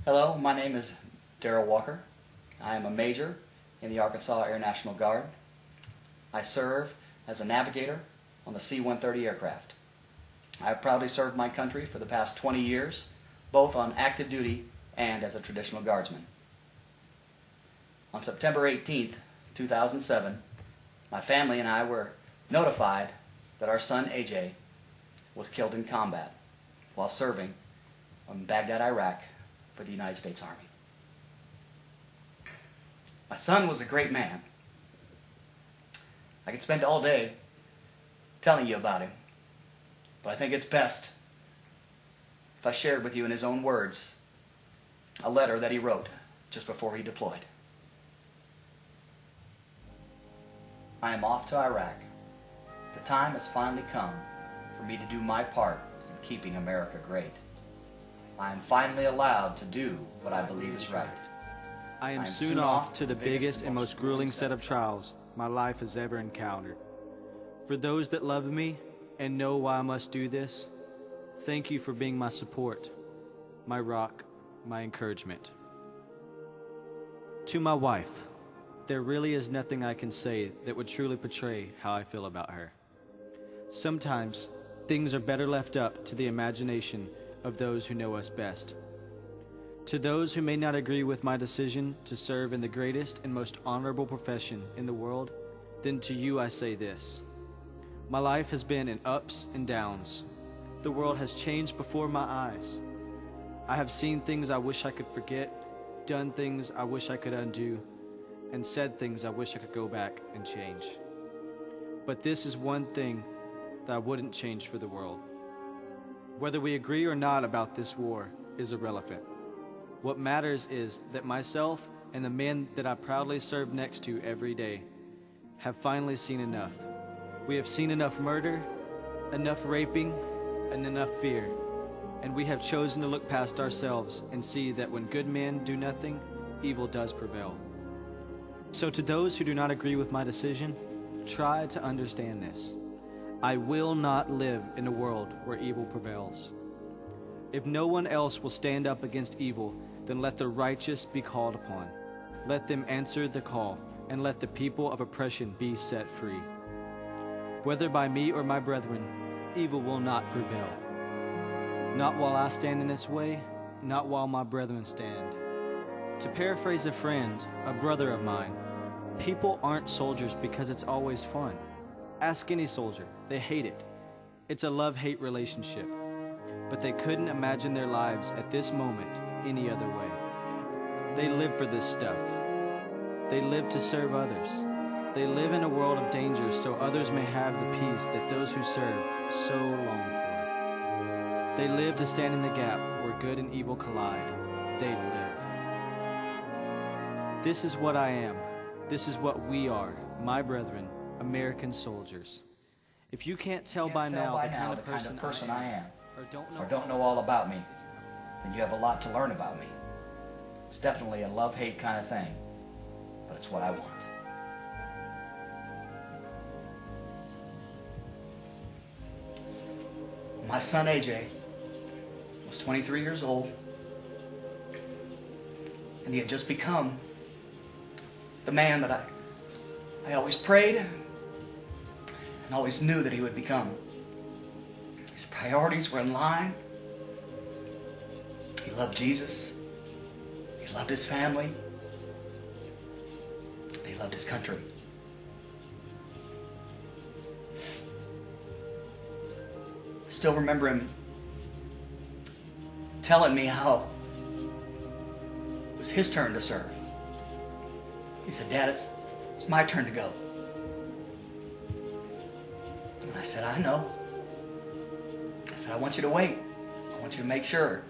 Hello, my name is Darryl Walker. I am a major in the Arkansas Air National Guard. I serve as a navigator on the C-130 aircraft. I have proudly served my country for the past 20 years, both on active duty and as a traditional guardsman. On September 18th, 2007, my family and I were notified that our son AJ was killed in combat while serving in Baghdad, Iraq for the United States Army. My son was a great man. I could spend all day telling you about him, but I think it's best if I shared with you in his own words a letter that he wrote just before he deployed. I am off to Iraq. The time has finally come for me to do my part in keeping America great. I am finally allowed to do what I believe is right. I am soon off to the biggest and most grueling set of trials my life has ever encountered. For those that love me and know why I must do this, thank you for being my support, my rock, my encouragement. To my wife, there really is nothing I can say that would truly portray how I feel about her. Sometimes things are better left up to the imagination of those who know us best. To those who may not agree with my decision to serve in the greatest and most honorable profession in the world, then to you I say this. My life has been in ups and downs. The world has changed before my eyes. I have seen things I wish I could forget, done things I wish I could undo, and said things I wish I could go back and change. But this is one thing that I wouldn't change for the world. Whether we agree or not about this war is irrelevant. What matters is that myself and the men that I proudly serve next to every day have finally seen enough. We have seen enough murder, enough raping, and enough fear. And we have chosen to look past ourselves and see that when good men do nothing, evil does prevail. So to those who do not agree with my decision, try to understand this. I will not live in a world where evil prevails. If no one else will stand up against evil, then let the righteous be called upon. Let them answer the call, and let the people of oppression be set free. Whether by me or my brethren, evil will not prevail. Not while I stand in its way, not while my brethren stand. To paraphrase a friend, a brother of mine, people aren't soldiers because it's always fun. Ask any soldier, they hate it. It's a love-hate relationship. But they couldn't imagine their lives at this moment any other way. They live for this stuff. They live to serve others. They live in a world of danger so others may have the peace that those who serve so long for. They live to stand in the gap where good and evil collide. They live. This is what I am. This is what we are, my brethren, American soldiers. If you can't tell by now the kind of person I am, or don't know all about me, then you have a lot to learn about me. It's definitely a love-hate kind of thing, but it's what I want. My son AJ was 23 years old, and he had just become the man that I always prayed and always knew that he would become. His priorities were in line. He loved Jesus. He loved his family. He loved his country. I still remember him telling me how it was his turn to serve. He said, "Dad, it's my turn to go." And I said, "I know." I said, "I want you to wait. I want you to make sure."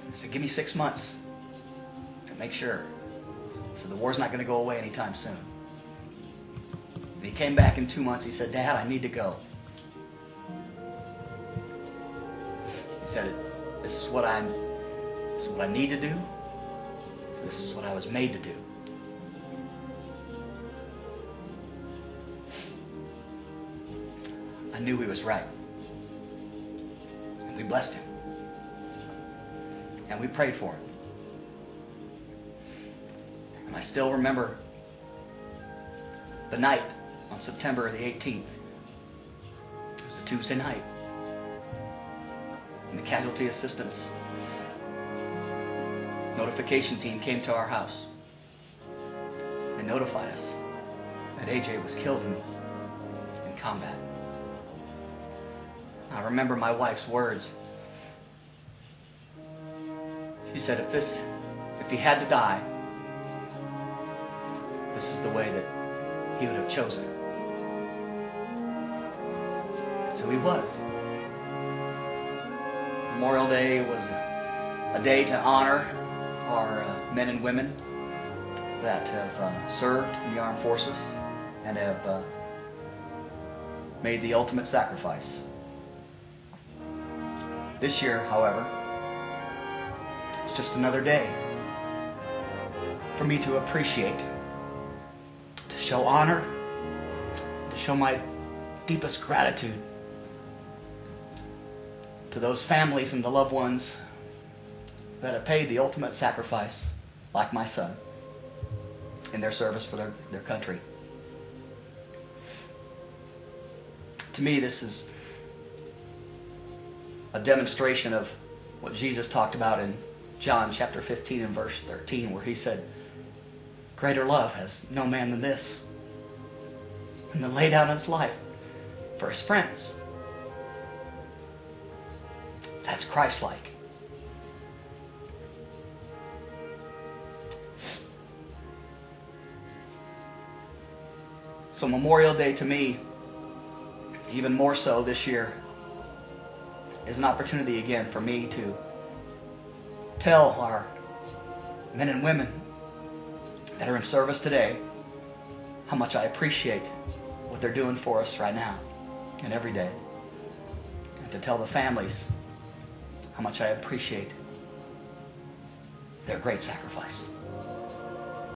I said, "Give me 6 months to make sure." So the war's not going to go away anytime soon. And he came back in 2 months. He said, "Dad, I need to go." He said, this is what I need to do. This is what I was made to do." I knew he was right. And we blessed him. and we prayed for him. And I still remember the night on September the 18th. It was a Tuesday night. And the casualty assistance notification team came to our house and notified us that AJ was killed in combat. I remember my wife's words. She said, if he had to die, this is the way that he would have chosen. So he was. Memorial Day was a day to honor our men and women that have served in the armed forces and have made the ultimate sacrifice. This year, however, it's just another day for me to appreciate, to show honor, to show my deepest gratitude to those families and the loved ones that have paid the ultimate sacrifice, like my son, in their service for their country. To me, this is a demonstration of what Jesus talked about in John chapter 15 and verse 13, where he said, "Greater love has no man than this, and to lay down his life for his friends." That's Christ-like. So Memorial Day to me, even more so this year, is an opportunity again for me to tell our men and women that are in service today how much I appreciate what they're doing for us right now and every day. And to tell the families how much I appreciate their great sacrifice.